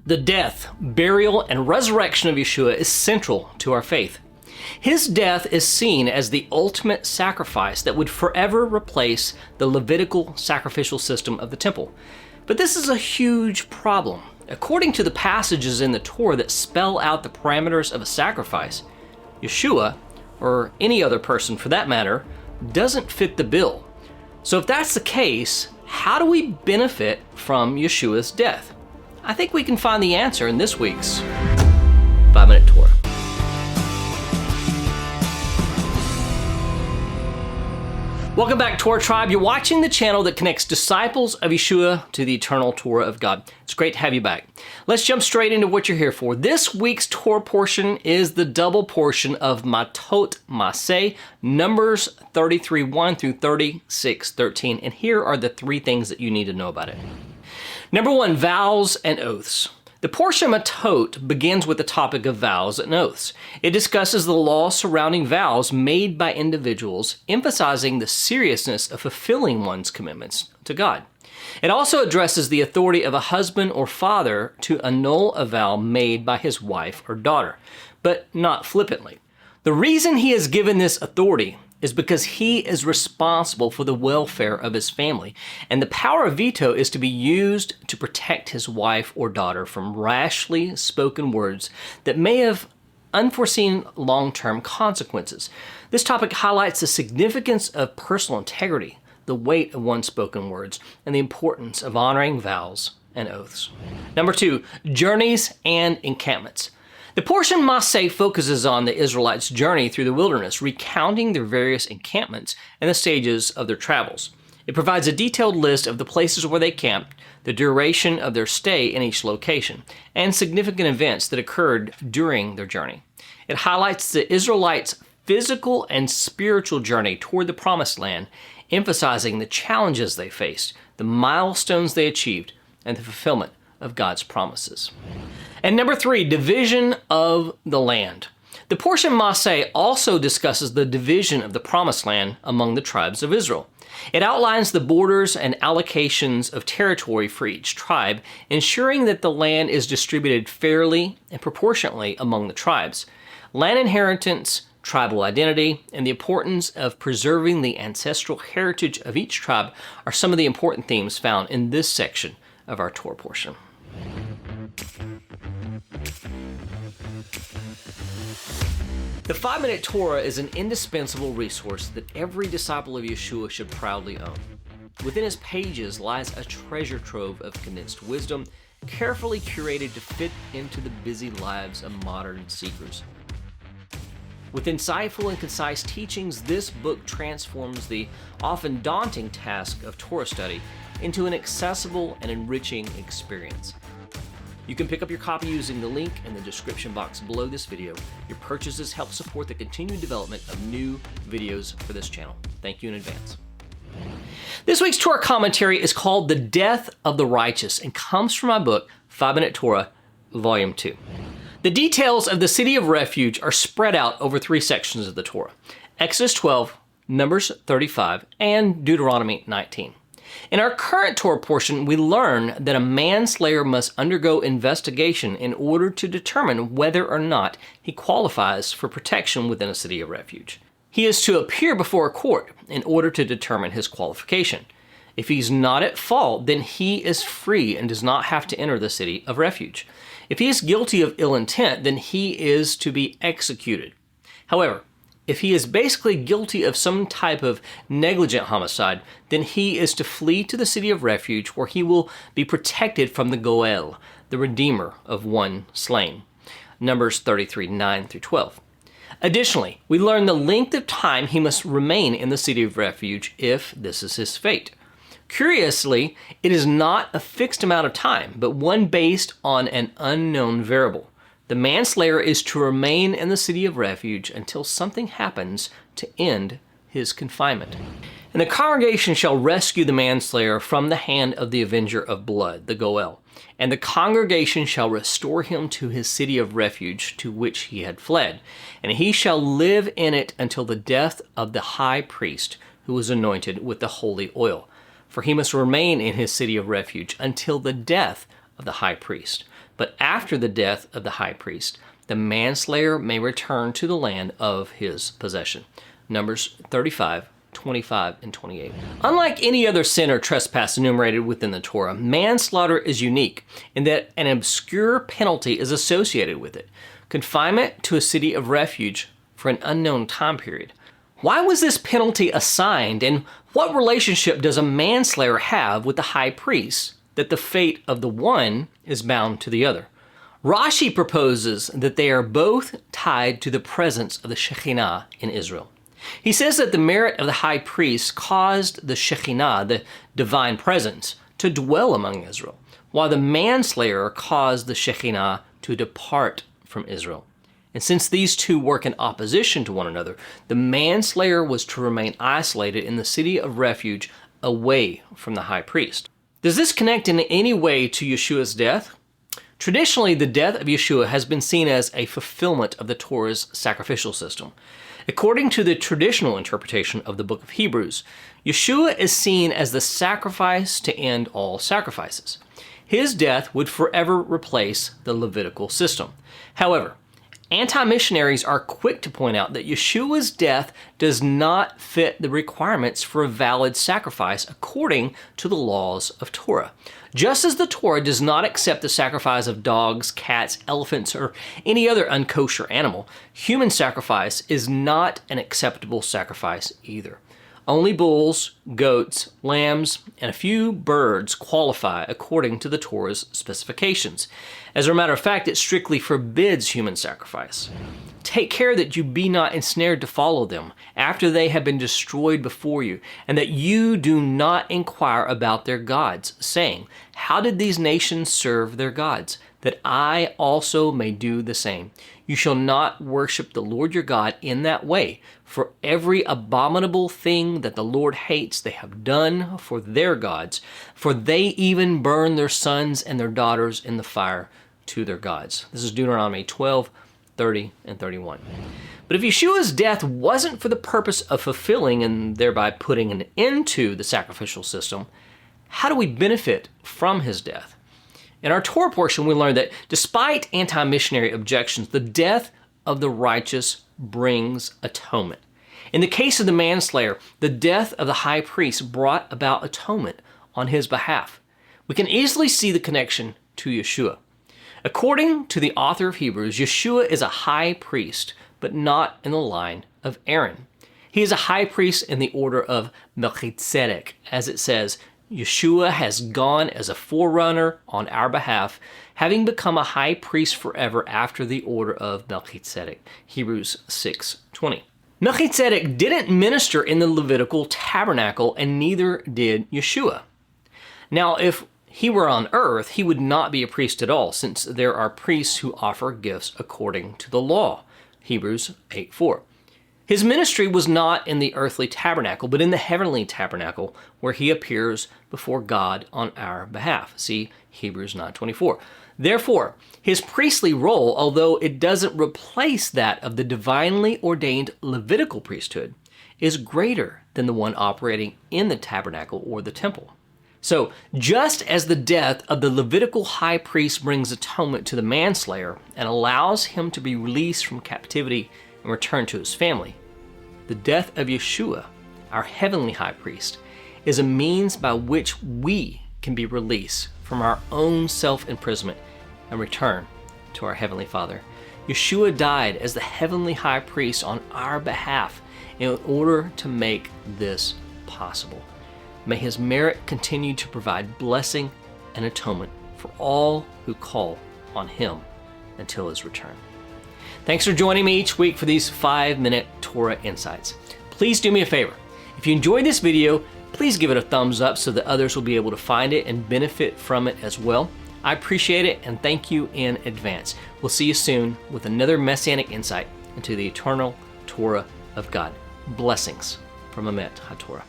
The death, burial, and resurrection of Yeshua is central to our faith. His death is seen as the ultimate sacrifice that would forever replace the Levitical sacrificial system of the temple. But this is a huge problem. According to the passages in the Torah that spell out the parameters of a sacrifice, Yeshua, or any other person for that matter, doesn't fit the bill. So if that's the case, how do we benefit from Yeshua's death? I think we can find the answer in this week's 5-Minute Torah. Welcome back, Torah Tribe. You're watching the channel that connects disciples of Yeshua to the eternal Torah of God. It's great to have you back. Let's jump straight into what you're here for. This week's Torah portion is the double portion of Mattot-Massei, Numbers 33:1 through 36:13. And here are the three things that you need to know about it. Number one, vows and oaths. The portion of Mattot begins with the topic of vows and oaths. It discusses the law surrounding vows made by individuals, emphasizing the seriousness of fulfilling one's commitments to God. It also addresses the authority of a husband or father to annul a vow made by his wife or daughter, but not flippantly. The reason he is given this authority is because he is responsible for the welfare of his family, and the power of veto is to be used to protect his wife or daughter from rashly spoken words that may have unforeseen long-term consequences. This topic highlights the significance of personal integrity, the weight of one's spoken words, and the importance of honoring vows and oaths. Number two, journeys and encampments. The portion Massei focuses on the Israelites' journey through the wilderness, recounting their various encampments and the stages of their travels. It provides a detailed list of the places where they camped, the duration of their stay in each location, and significant events that occurred during their journey. It highlights the Israelites' physical and spiritual journey toward the Promised Land, emphasizing the challenges they faced, the milestones they achieved, and the fulfillment of God's promises. And number three, division of the land. The portion Massei also discusses the division of the Promised Land among the tribes of Israel. It outlines the borders and allocations of territory for each tribe, ensuring that the land is distributed fairly and proportionately among the tribes. Land inheritance, tribal identity, and the importance of preserving the ancestral heritage of each tribe are some of the important themes found in this section of our Torah portion. The 5-Minute Torah is an indispensable resource that every disciple of Yeshua should proudly own. Within its pages lies a treasure trove of condensed wisdom, carefully curated to fit into the busy lives of modern seekers. With insightful and concise teachings, this book transforms the often daunting task of Torah study into an accessible and enriching experience. You can pick up your copy using the link in the description box below this video. Your purchases help support the continued development of new videos for this channel. Thank you in advance. This week's Torah commentary is called The Death of the Righteous and comes from my book, 5-Minute Torah, Volume 2. The details of the city of refuge are spread out over three sections of the Torah: Exodus 12, Numbers 35, and Deuteronomy 19. In our current Torah portion, we learn that a manslayer must undergo investigation in order to determine whether or not he qualifies for protection within a city of refuge. He is to appear before a court in order to determine his qualification. If he's not at fault, then he is free and does not have to enter the city of refuge. If he is guilty of ill intent, then he is to be executed. However, if he is basically guilty of some type of negligent homicide, then he is to flee to the city of refuge where he will be protected from the Goel, the redeemer of one slain. Numbers 33:9 through 12. Additionally, we learn the length of time he must remain in the city of refuge if this is his fate. Curiously, it is not a fixed amount of time, but one based on an unknown variable. The manslayer is to remain in the city of refuge until something happens to end his confinement. And the congregation shall rescue the manslayer from the hand of the avenger of blood, the Goel. And the congregation shall restore him to his city of refuge to which he had fled. And he shall live in it until the death of the high priest who was anointed with the holy oil. For he must remain in his city of refuge until the death of the high priest. But after the death of the high priest, the manslayer may return to the land of his possession. Numbers 35, 25, and 28. Unlike any other sin or trespass enumerated within the Torah, manslaughter is unique in that an obscure penalty is associated with it: confinement to a city of refuge for an unknown time period. Why was this penalty assigned, and what relationship does a manslayer have with the high priest that the fate of the one is bound to the other? Rashi proposes that they are both tied to the presence of the Shekhinah in Israel. He says that the merit of the high priest caused the Shekhinah, the divine presence, to dwell among Israel, while the manslayer caused the Shekhinah to depart from Israel. And since these two work in opposition to one another, the manslayer was to remain isolated in the city of refuge away from the high priest. Does this connect in any way to Yeshua's death? Traditionally, the death of Yeshua has been seen as a fulfillment of the Torah's sacrificial system. According to the traditional interpretation of the book of Hebrews, Yeshua is seen as the sacrifice to end all sacrifices. His death would forever replace the Levitical system. However, anti-missionaries are quick to point out that Yeshua's death does not fit the requirements for a valid sacrifice according to the laws of Torah. Just as the Torah does not accept the sacrifice of dogs, cats, elephants, or any other unkosher animal, human sacrifice is not an acceptable sacrifice either. Only bulls, goats, lambs, and a few birds qualify according to the Torah's specifications. As a matter of fact, it strictly forbids human sacrifice. Take care that you be not ensnared to follow them after they have been destroyed before you, and that you do not inquire about their gods, saying, "How did these nations serve their gods? That I also may do the same. You shall not worship the Lord your God in that way, for every abominable thing that the Lord hates they have done for their gods, for they even burn their sons and their daughters in the fire to their gods." This is Deuteronomy 12, 30, and 31. But if Yeshua's death wasn't for the purpose of fulfilling and thereby putting an end to the sacrificial system, how do we benefit from his death? In our Torah portion, we learn that despite anti-missionary objections, the death of the righteous brings atonement. In the case of the manslayer, the death of the high priest brought about atonement on his behalf. We can easily see the connection to Yeshua. According to the author of Hebrews, Yeshua is a high priest, but not in the line of Aaron. He is a high priest in the order of Melchizedek, as it says, Yeshua has gone as a forerunner on our behalf, having become a high priest forever after the order of Melchizedek. Hebrews 6:20. Melchizedek didn't minister in the Levitical tabernacle, and neither did Yeshua. Now, if he were on earth, he would not be a priest at all, since there are priests who offer gifts according to the law. Hebrews 8:4. His ministry was not in the earthly tabernacle, but in the heavenly tabernacle, where he appears before God on our behalf. See Hebrews 9:24. Therefore, his priestly role, although it doesn't replace that of the divinely ordained Levitical priesthood, is greater than the one operating in the tabernacle or the temple. So, just as the death of the Levitical high priest brings atonement to the manslayer and allows him to be released from captivity and return to his family, the death of Yeshua, our heavenly high priest, is a means by which we can be released from our own self-imprisonment and return to our Heavenly Father. Yeshua died as the heavenly high priest on our behalf in order to make this possible. May his merit continue to provide blessing and atonement for all who call on him until his return. Thanks for joining me each week for these 5-minute Torah insights. Please do me a favor. If you enjoyed this video, please give it a thumbs up so that others will be able to find it and benefit from it as well. I appreciate it and thank you in advance. We'll see you soon with another Messianic insight into the eternal Torah of God. Blessings from Minute Torah.